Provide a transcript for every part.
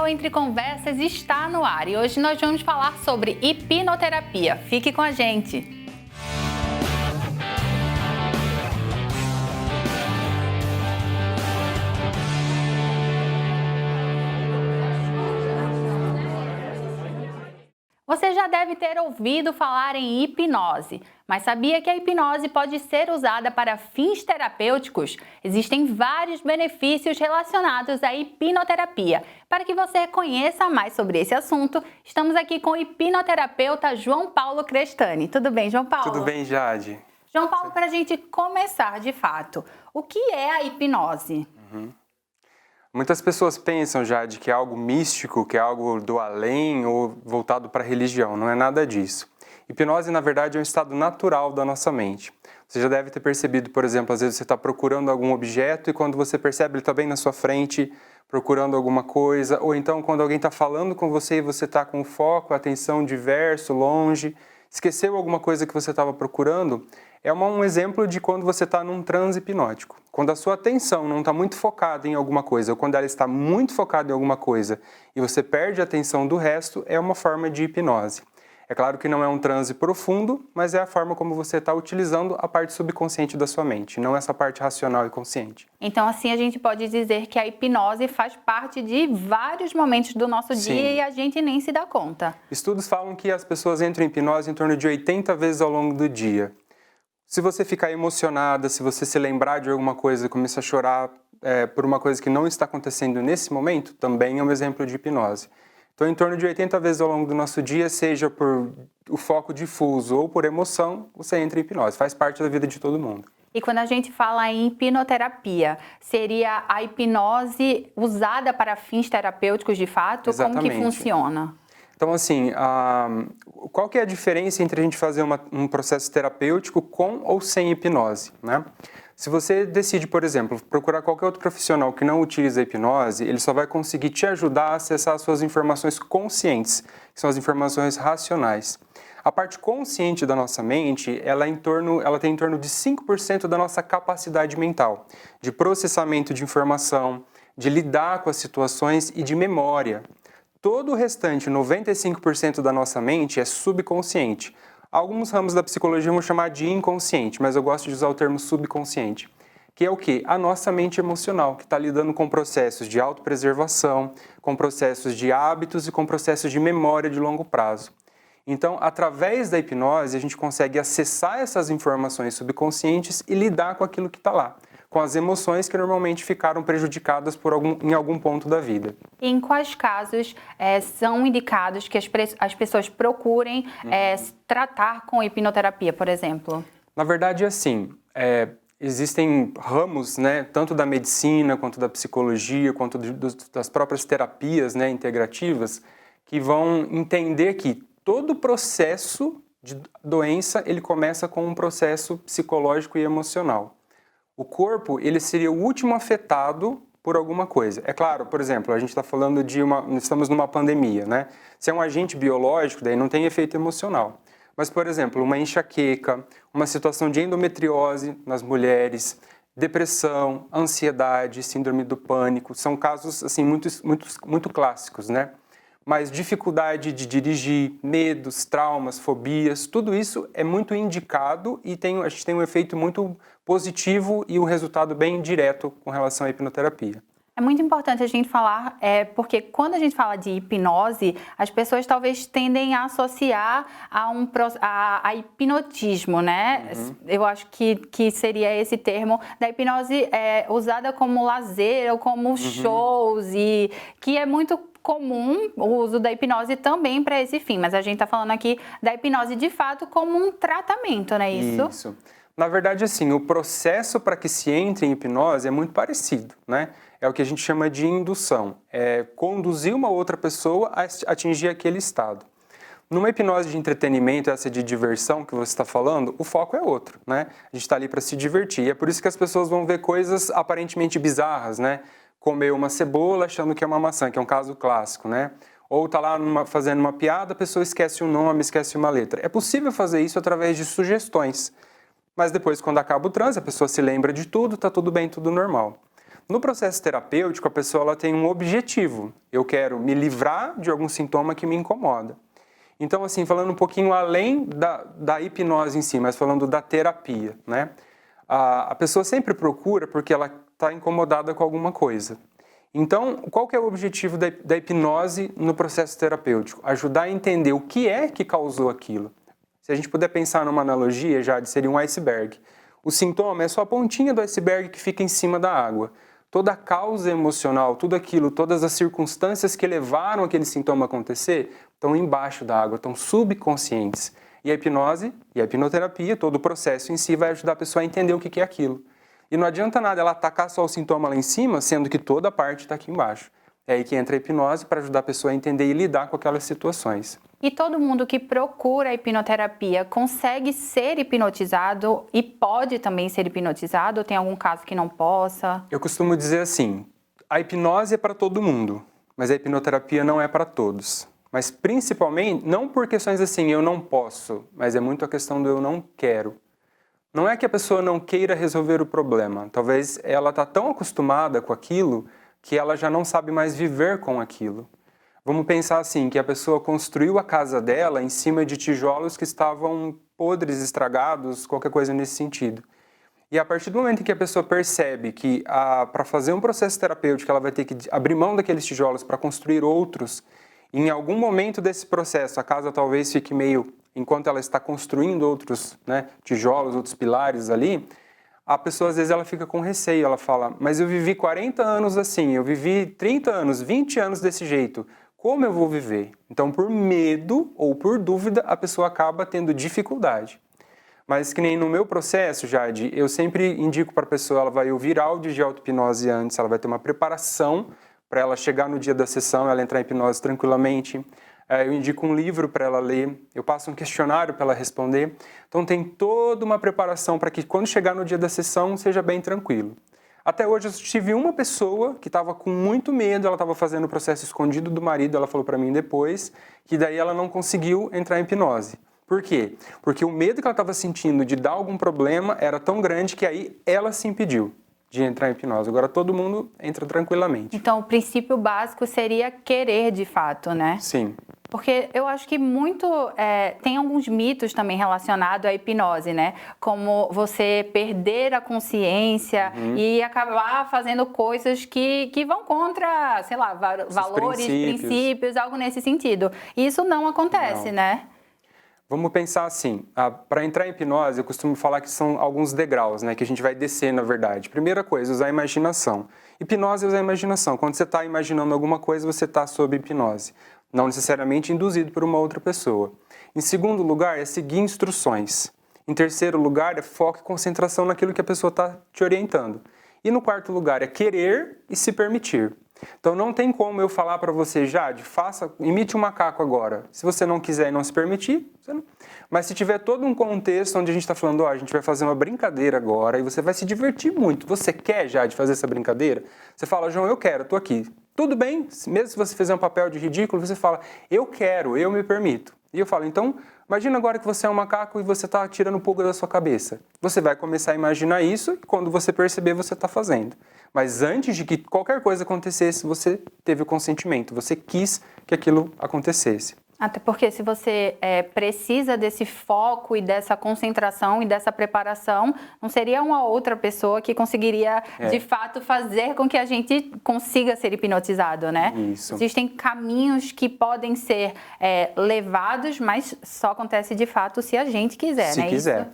Portal Entre Conversas está no ar e hoje nós vamos falar sobre hipnoterapia. Fique com a gente! Você já deve ter ouvido falar em hipnose, mas sabia que a hipnose pode ser usada para fins terapêuticos? Existem vários benefícios relacionados à hipnoterapia. Para que você conheça mais sobre esse assunto, estamos aqui com o hipnoterapeuta João Paulo Crestani. Tudo bem, João Paulo? Tudo bem, Jade. João Paulo, para a gente começar de fato, o que é a hipnose? Muitas pessoas pensam, Jade, que é algo místico, que é algo do além ou voltado para a religião. Não é nada disso. Hipnose, na verdade, é um estado natural da nossa mente. Você já deve ter percebido, por exemplo, às vezes você está procurando algum objeto e quando você percebe ele está bem na sua frente, procurando alguma coisa, ou então quando alguém está falando com você e você está com o foco, a atenção diverso, longe, esqueceu alguma coisa que você estava procurando, é um exemplo de quando você está num transe hipnótico. Quando a sua atenção não está muito focada em alguma coisa, ou quando ela está muito focada em alguma coisa e você perde a atenção do resto, é uma forma de hipnose. É claro que não é um transe profundo, mas é a forma como você está utilizando a parte subconsciente da sua mente, não essa parte racional e consciente. Então, assim, a gente pode dizer que a hipnose faz parte de vários momentos do nosso dia e a gente nem se dá conta. Estudos falam que as pessoas entram em hipnose em torno de 80 vezes ao longo do dia. Se você ficar emocionada, se você se lembrar de alguma coisa e começar a chorar por uma coisa que não está acontecendo nesse momento, também é um exemplo de hipnose. Então, em torno de 80 vezes ao longo do nosso dia, seja por o foco difuso ou por emoção, você entra em hipnose. Faz parte da vida de todo mundo. E quando a gente fala em hipnoterapia, seria a hipnose usada para fins terapêuticos de fato? Exatamente. Como que funciona? Então, assim, qual que é a diferença entre a gente fazer um processo terapêutico com ou sem hipnose, né? Se você decide, por exemplo, procurar qualquer outro profissional que não utiliza a hipnose, ele só vai conseguir te ajudar a acessar as suas informações conscientes, que são as informações racionais. A parte consciente da nossa mente, ela tem em torno de 5% da nossa capacidade mental, de processamento de informação, de lidar com as situações e de memória. Todo o restante, 95% da nossa mente, é subconsciente. Alguns ramos da psicologia vão chamar de inconsciente, mas eu gosto de usar o termo subconsciente, que é o quê? A nossa mente emocional, que está lidando com processos de autopreservação, com processos de hábitos e com processos de memória de longo prazo. Então, através da hipnose, a gente consegue acessar essas informações subconscientes e lidar com aquilo que está lá, com as emoções que normalmente ficaram prejudicadas em algum ponto da vida. Em quais casos são indicados que as pessoas procurem se tratar com hipnoterapia, por exemplo? Na verdade, assim, existem ramos, né, tanto da medicina, quanto da psicologia, quanto das próprias terapias, né, integrativas, que vão entender que todo processo de doença, ele começa com um processo psicológico e emocional. O corpo, ele seria o último afetado por alguma coisa. É claro, por exemplo, a gente está falando estamos numa pandemia, né? Se é um agente biológico, daí não tem efeito emocional. Mas, por exemplo, uma enxaqueca, uma situação de endometriose nas mulheres, depressão, ansiedade, síndrome do pânico, são casos, assim, muito clássicos, né? Mas dificuldade de dirigir, medos, traumas, fobias, tudo isso é muito indicado e a gente tem um efeito muito positivo e um resultado bem direto com relação à hipnoterapia. É muito importante a gente falar, porque quando a gente fala de hipnose, as pessoas talvez tendem a associar a hipnotismo, né? Eu acho que seria esse termo da hipnose usada como lazer ou como shows, e que é muito comum o uso da hipnose também para esse fim, mas a gente está falando aqui da hipnose de fato como um tratamento, não é isso? Isso. Na verdade, assim, o processo para que se entre em hipnose é muito parecido, né? É o que a gente chama de indução, é conduzir uma outra pessoa a atingir aquele estado. Numa hipnose de entretenimento, essa de diversão que você está falando, o foco é outro, né? A gente está ali para se divertir, e é por isso que as pessoas vão ver coisas aparentemente bizarras, né? Comer uma cebola achando que é uma maçã, que é um caso clássico, né? Ou tá lá fazendo uma piada, a pessoa esquece um nome, esquece uma letra. É possível fazer isso através de sugestões, mas depois, quando acaba o transe, a pessoa se lembra de tudo, tá tudo bem, tudo normal. No processo terapêutico, a pessoa ela tem um objetivo. Eu quero me livrar de algum sintoma que me incomoda. Então, assim, falando um pouquinho além da hipnose em si, mas falando da terapia, né? A pessoa sempre procura porque ela está incomodada com alguma coisa. Então, qual que é o objetivo da hipnose no processo terapêutico? Ajudar a entender o que é que causou aquilo. Se a gente puder pensar numa analogia, já seria um iceberg. O sintoma é só a pontinha do iceberg que fica em cima da água. Toda a causa emocional, tudo aquilo, todas as circunstâncias que levaram aquele sintoma a acontecer, estão embaixo da água, estão subconscientes. E a hipnose e a hipnoterapia, todo o processo em si vai ajudar a pessoa a entender o que é aquilo. E não adianta nada ela atacar só o sintoma lá em cima, sendo que toda a parte está aqui embaixo. É aí que entra a hipnose para ajudar a pessoa a entender e lidar com aquelas situações. E todo mundo que procura a hipnoterapia consegue ser hipnotizado e pode também ser hipnotizado? Ou tem algum caso que não possa? Eu costumo dizer assim, a hipnose é para todo mundo, mas a hipnoterapia não é para todos. Mas principalmente, não por questões assim, eu não posso, mas é muito a questão do eu não quero. Não é que a pessoa não queira resolver o problema, talvez ela está tão acostumada com aquilo que ela já não sabe mais viver com aquilo. Vamos pensar assim, que a pessoa construiu a casa dela em cima de tijolos que estavam podres, estragados, qualquer coisa nesse sentido. E a partir do momento em que a pessoa percebe que para fazer um processo terapêutico ela vai ter que abrir mão daqueles tijolos para construir outros, em algum momento desse processo a casa talvez fique meio, enquanto ela está construindo outros, né, tijolos, outros pilares ali, a pessoa às vezes ela fica com receio, ela fala, mas eu vivi 40 anos assim, eu vivi 30 anos, 20 anos desse jeito, como eu vou viver? Então, por medo ou por dúvida, a pessoa acaba tendo dificuldade. Mas que nem no meu processo, Jade, eu sempre indico para a pessoa, ela vai ouvir áudios de auto-hipnose antes, ela vai ter uma preparação para ela chegar no dia da sessão, ela entrar em hipnose tranquilamente. Eu indico um livro para ela ler, eu passo um questionário para ela responder. Então tem toda uma preparação para que quando chegar no dia da sessão seja bem tranquilo. Até hoje eu tive uma pessoa que estava com muito medo, ela estava fazendo o processo escondido do marido, ela falou para mim depois, que daí ela não conseguiu entrar em hipnose. Por quê? Porque o medo que ela estava sentindo de dar algum problema era tão grande que aí ela se impediu de entrar em hipnose. Agora todo mundo entra tranquilamente. Então o princípio básico seria querer de fato, né? Sim. Porque eu acho que tem alguns mitos também relacionados à hipnose, né? Como você perder a consciência e acabar fazendo coisas que vão contra, sei lá, valores, princípios, algo nesse sentido. E isso não acontece, né? Vamos pensar assim, para entrar em hipnose, eu costumo falar que são alguns degraus, né, que a gente vai descer, na verdade. Primeira coisa, usar a imaginação. Hipnose é usar a imaginação. Quando você está imaginando alguma coisa, você está sob hipnose. Não necessariamente induzido por uma outra pessoa. Em segundo lugar, é seguir instruções. Em terceiro lugar, é foco e concentração naquilo que a pessoa está te orientando. E no quarto lugar, é querer e se permitir. Então não tem como eu falar para você, Jade, imite um macaco agora. Se você não quiser e não se permitir, você não. Mas se tiver todo um contexto onde a gente está falando, a gente vai fazer uma brincadeira agora e você vai se divertir muito. Você quer, Jade, fazer essa brincadeira? Você fala, João, eu quero, estou aqui. Tudo bem, mesmo se você fizer um papel de ridículo, você fala, eu quero, eu me permito. E eu falo, então, imagina agora que você é um macaco e você está tirando pulga da sua cabeça. Você vai começar a imaginar isso e quando você perceber, você está fazendo. Mas antes de que qualquer coisa acontecesse, você teve o consentimento, você quis que aquilo acontecesse. Até porque se você precisa desse foco e dessa concentração e dessa preparação, não seria uma outra pessoa que conseguiria, de fato, fazer com que a gente consiga ser hipnotizado, né? Isso. Existem caminhos que podem ser levados, mas só acontece, de fato, se a gente quiser, se né? Quiser.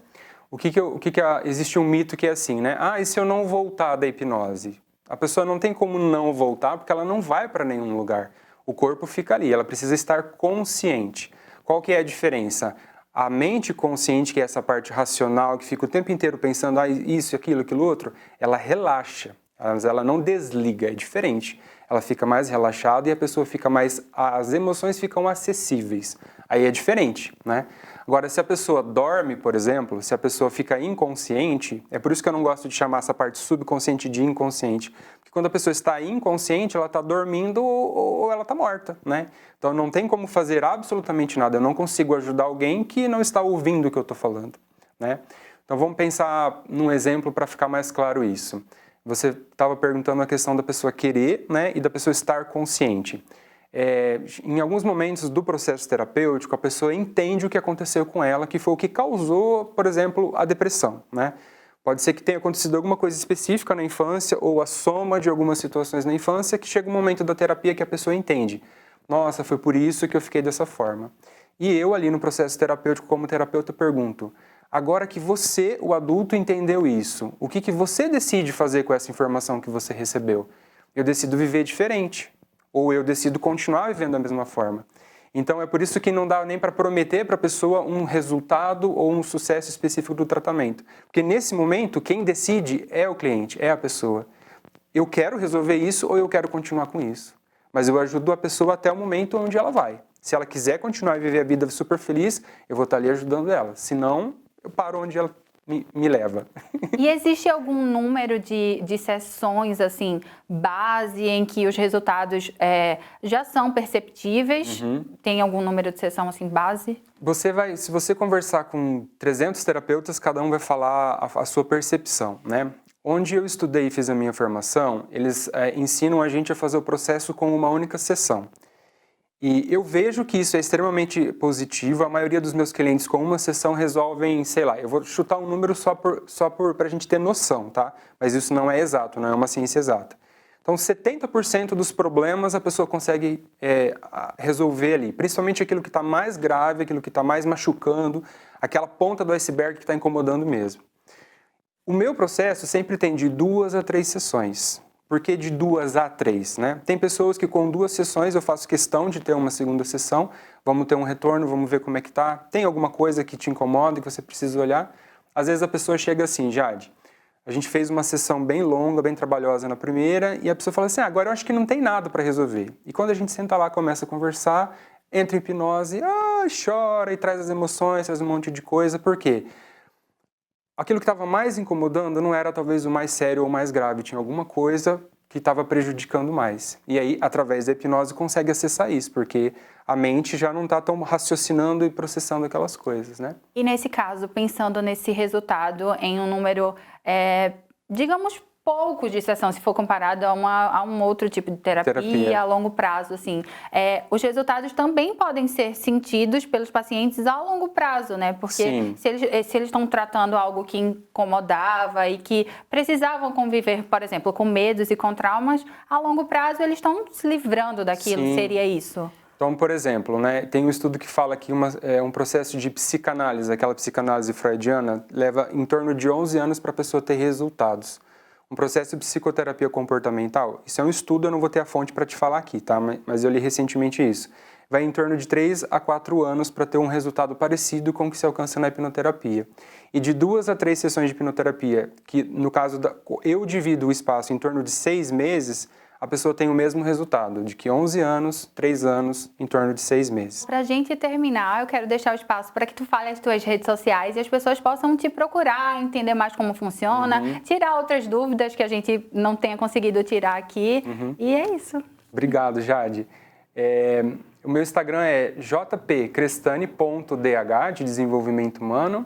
Existe um mito que é assim, né? E se eu não voltar da hipnose? A pessoa não tem como não voltar porque ela não vai para nenhum lugar. O corpo fica ali, ela precisa estar consciente. Qual que é a diferença? A mente consciente, que é essa parte racional, que fica o tempo inteiro pensando, isso, aquilo, aquilo outro, ela relaxa, mas ela não desliga, é diferente. Ela fica mais relaxada e a pessoa fica mais... As emoções ficam acessíveis. Aí é diferente, né? Agora, se a pessoa dorme, por exemplo, se a pessoa fica inconsciente, é por isso que eu não gosto de chamar essa parte subconsciente de inconsciente. Porque quando a pessoa está inconsciente, ela está dormindo ou ela está morta, né? Então não tem como fazer absolutamente nada. Eu não consigo ajudar alguém que não está ouvindo o que eu estou falando, né? Então vamos pensar num exemplo para ficar mais claro isso. Você estava perguntando a questão da pessoa querer, né, e da pessoa estar consciente. Em alguns momentos do processo terapêutico, a pessoa entende o que aconteceu com ela, que foi o que causou, por exemplo, a depressão, né? Pode ser que tenha acontecido alguma coisa específica na infância ou a soma de algumas situações na infância que chega um momento da terapia que a pessoa entende. Nossa, foi por isso que eu fiquei dessa forma. E eu ali no processo terapêutico, como terapeuta, pergunto: agora que você, o adulto, entendeu isso, o que você decide fazer com essa informação que você recebeu? Eu decido viver diferente, ou eu decido continuar vivendo da mesma forma. Então é por isso que não dá nem para prometer para a pessoa um resultado ou um sucesso específico do tratamento. Porque nesse momento, quem decide é o cliente, é a pessoa. Eu quero resolver isso ou eu quero continuar com isso. Mas eu ajudo a pessoa até o momento onde ela vai. Se ela quiser continuar a viver a vida super feliz, eu vou estar ali ajudando ela. Se não, eu paro onde ela me leva. E existe algum número de sessões, assim, base, em que os resultados já são perceptíveis? Tem algum número de sessão, assim, base? Se você conversar com 300 terapeutas, cada um vai falar a sua percepção, né? Onde eu estudei e fiz a minha formação, eles ensinam a gente a fazer o processo com uma única sessão. E eu vejo que isso é extremamente positivo. A maioria dos meus clientes com uma sessão resolvem, sei lá, eu vou chutar um número só para a gente ter noção, tá? Mas isso não é exato, não é uma ciência exata. Então, 70% dos problemas a pessoa consegue resolver ali, principalmente aquilo que está mais grave, aquilo que está mais machucando, aquela ponta do iceberg que está incomodando mesmo. O meu processo sempre tem de 2 a 3 sessões. Por que de 2 a 3, né? Tem pessoas que com 2 sessões eu faço questão de ter uma segunda sessão, vamos ter um retorno, vamos ver como é que tá. Tem alguma coisa que te incomoda e que você precisa olhar? Às vezes a pessoa chega assim: Jade, a gente fez uma sessão bem longa, bem trabalhosa na primeira, e a pessoa fala assim: agora eu acho que não tem nada para resolver. E quando a gente senta lá, começa a conversar, entra em hipnose, chora e traz as emoções, traz um monte de coisa. Por quê? Aquilo que estava mais incomodando não era talvez o mais sério ou o mais grave, tinha alguma coisa que estava prejudicando mais. E aí, através da hipnose, consegue acessar isso, porque a mente já não está tão raciocinando e processando aquelas coisas, né? E nesse caso, pensando nesse resultado em um número, digamos, pouco de sessão, se for comparado a um outro tipo de terapia a longo prazo, assim. Os resultados também podem ser sentidos pelos pacientes a longo prazo, né? Porque se eles estão tratando algo que incomodava e que precisavam conviver, por exemplo, com medos e com traumas, a longo prazo eles estão se livrando daquilo, seria isso? Então, por exemplo, né, tem um estudo que fala que um processo de psicanálise, aquela psicanálise freudiana, leva em torno de 11 anos para a pessoa ter resultados. Um processo de psicoterapia comportamental, isso é um estudo, eu não vou ter a fonte para te falar aqui, tá? Mas eu li recentemente isso. Vai em torno de 3 a 4 anos para ter um resultado parecido com o que se alcança na hipnoterapia. E de 2 a 3 sessões de hipnoterapia, que no caso eu divido o espaço em torno de 6 meses, a pessoa tem o mesmo resultado, de que 11 anos, 3 anos, em torno de 6 meses. Pra gente terminar, eu quero deixar o espaço para que tu fale as tuas redes sociais e as pessoas possam te procurar, entender mais como funciona, tirar outras dúvidas que a gente não tenha conseguido tirar aqui. E é isso. Obrigado, Jade. O meu Instagram é jpcrestani.dh, de desenvolvimento humano.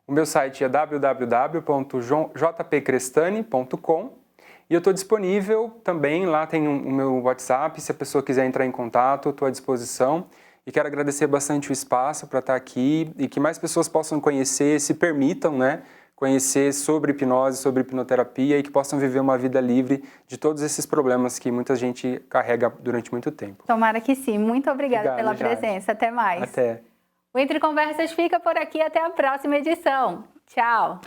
O meu site é www.jpcrestani.com. E eu estou disponível também, lá tem o meu WhatsApp, se a pessoa quiser entrar em contato, eu estou à disposição. E quero agradecer bastante o espaço para estar aqui e que mais pessoas possam conhecer, se permitam, né, conhecer sobre hipnose, sobre hipnoterapia e que possam viver uma vida livre de todos esses problemas que muita gente carrega durante muito tempo. Tomara que sim. Muito obrigada pela presença. Até mais. Até. O Entre Conversas fica por aqui. Até a próxima edição. Tchau.